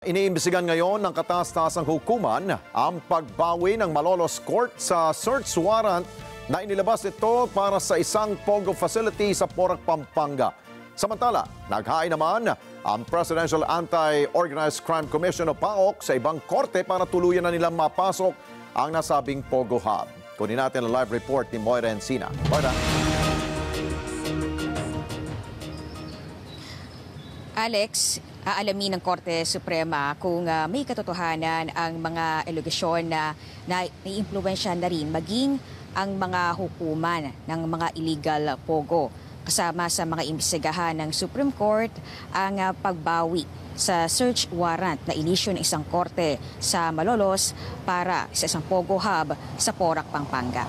Iniimbestigan ngayon ng kataas-taasang hukuman ang pagbawi ng Malolos Court sa search warrant na inilabas ito para sa isang POGO facility sa Porac, Pampanga. Samantala, naghain naman ang Presidential Anti-Organized Crime Commission o PAOK sa ibang korte para tuluyan na nilang mapasok ang nasabing POGO hub. Kunin natin ang live report ni Moira Encina. Moira. Alex, aalamin ng Korte Suprema kung may katotohanan ang mga alegasyon na naiimpluwensya na rin maging ang mga hukuman ng mga illegal POGO. Kasama sa mga imbestigahan ng Supreme Court ang pagbawi sa search warrant na inisyu ng isang korte sa Malolos para sa isang POGO hub sa Porac, Pampanga.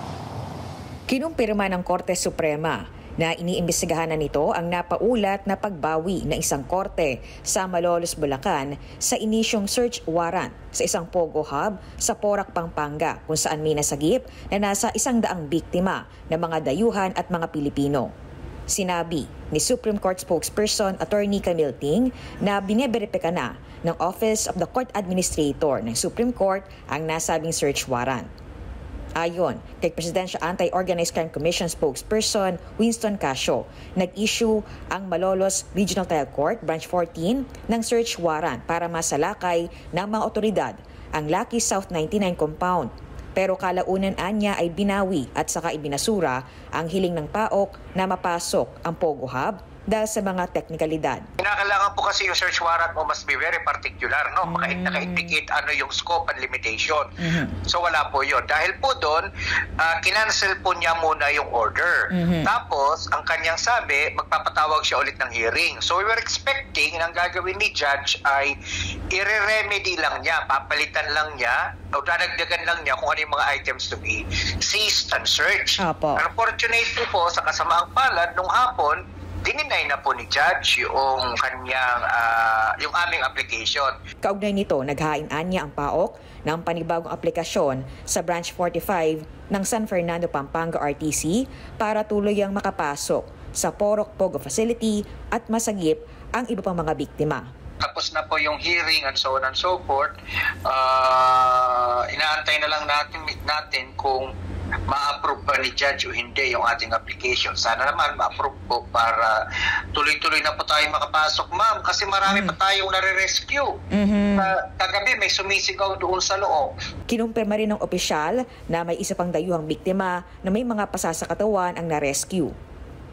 Kinumpirma ng Korte Suprema na iniimbestigahan na nito ang napaulat na pagbawi ng isang korte sa Malolos, Bulacan sa inisyong search warrant sa isang POGO hub sa Porac, Pampanga kung saan may nasagip na nasa 100 biktima ng mga dayuhan at mga Pilipino. Sinabi ni Supreme Court spokesperson Attorney Camille Ting na bineberipika na ng Office of the Court Administrator ng Supreme Court ang nasabing search warrant. Ayon kay Presidential Anti-Organized Crime Commission spokesperson Winston Casio, nag-issue ang Malolos Regional Trial Court Branch 14 ng search warrant para masalakay ng mga otoridad ang Lucky South 99 compound. Pero kalaunan anya ay binawi at saka ibinasura ang hiling ng PAOK na mapasok ang POGO hub dahil sa mga teknikalidad. Kinakailangan po kasi yung search warrant mo must be very particular, no? Naka-indicate ano yung scope and limitation. So wala po yun. Dahil po doon, kinancel po niya muna yung order. Tapos, ang kanyang sabi, magpapatawag siya ulit ng hearing. So we were expecting, ang gagawin ni judge ay i-remedy lang niya, papalitan lang niya, o dadagdagan lang niya kung ano yung mga items to be seized and searched. Unfortunately po, sa kasamaang palad, nung hapon, dininay na po ni Judge yung kanyang, yung aming application. Kaugnay nito, naghain-an niya ang PAOK ng panibagong aplikasyon sa Branch 45 ng San Fernando, Pampanga RTC para tuluyang makapasok sa Porac POGO facility at masagip ang iba pang mga biktima. Tapos na po yung hearing and so on and so forth. Inaantay na lang natin kung ma-approve ba ni Judge o hindi yung ating application. Sana naman ma-approve po para tuloy-tuloy na po tayo makapasok, ma'am. Kasi marami pa tayong nare-rescue. Kagabi may sumisigaw doon sa loob. Kinumpirma rin ng opisyal na may isa pang dayuhang biktima na may mga pasasakatawan ang na-rescue.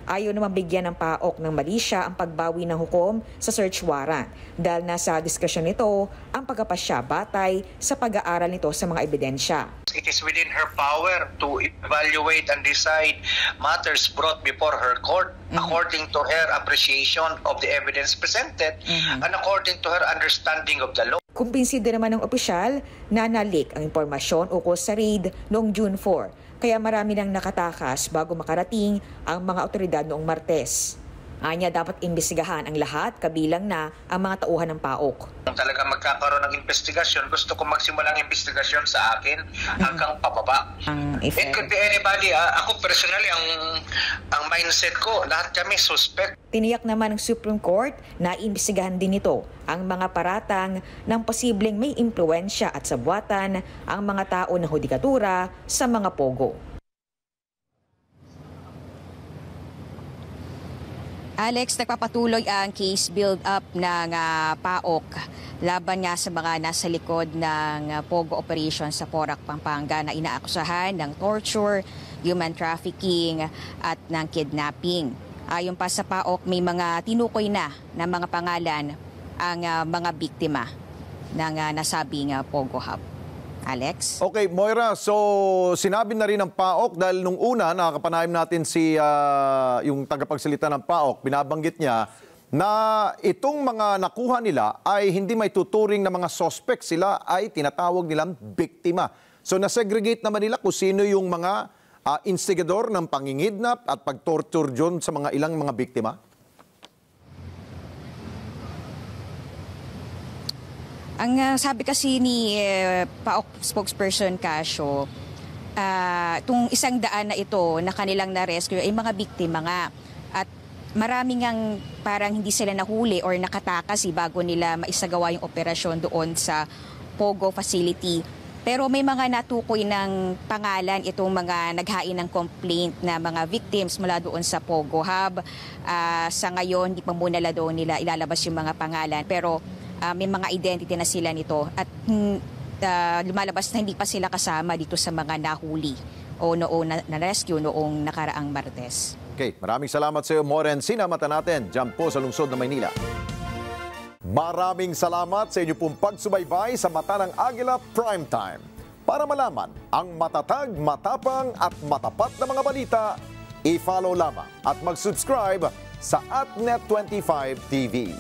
Ayaw naman bigyan ng PAOK ng mali siya ang pagbawi ng hukom sa search warrant dahil nasa diskresyon nito ang pagkapasya batay sa pag-aaral nito sa mga ebidensya. It is within her power to evaluate and decide matters brought before her court according to her appreciation of the evidence presented and according to her understanding of the law. Kumbinsido naman ng opisyal na nalik ang impormasyon ukol sa raid noong June 4. Kaya marami nang nakatakas bago makarating ang mga otoridad noong Martes. Anya dapat imbestigahan ang lahat kabilang na ang mga tauhan ng PAOK. Kung talaga magkakaroon ng investigasyon, gusto ko magsimula ng investigasyon sa akin hanggang pababa. It could be anybody. Ako personally, ang mindset ko, lahat kami suspect. Tiniyak naman ng Supreme Court na imbestigahan din ito ang mga paratang ng posibleng may impluwensya at sabwatan ang mga tao ng hudikatura sa mga POGO. Alex, nagpapatuloy ang case build-up ng PAOK laban nga sa mga nasa likod ng POGO operation sa Porac, Pampanga na inaakusahan ng torture, human trafficking at ng kidnapping. Ayon pa sa PAOK, may mga tinukoy na mga pangalan ang mga biktima ng nasabing POGO hub. Alex? Okay, Moira, so sinabi na rin ng PAOK dahil nung una nakakapanayam natin si yung tagapagsalita ng PAOK, binabanggit niya na itong mga nakuha nila ay hindi may tuturing na mga suspect, sila ay tinatawag nilang biktima. So nasegregate naman nila kung sino yung mga instigador ng pangingidnap at pagtorture dyan sa mga ilang mga biktima? Ang sabi kasi ni PAOK spokesperson Casio, itong 100 na ito na kanilang na-rescue ay mga biktima nga. At maraming ang parang hindi sila nahuli or nakatakas bago nila maisagawa yung operasyon doon sa Pogo facility. Pero may mga natukoy ng pangalan itong mga naghain ng complaint na mga victims mula doon sa Pogo Hub. Sa ngayon, hindi pa muna doon nila ilalabas yung mga pangalan. Pero may mga identity na sila nito at lumalabas na hindi pa sila kasama dito sa mga nahuli o noong na-rescue noong nakaraang Martes. Okay, maraming salamat sa iyo, Moren. Sinamata natin dyan po sa lungsod ng Maynila. Maraming salamat sa inyo pong pagsubaybay sa Mata ng Agila Primetime. Para malaman ang matatag, matapang at matapat na mga balita, i-follow lamang at mag-subscribe sa @Net25 TV.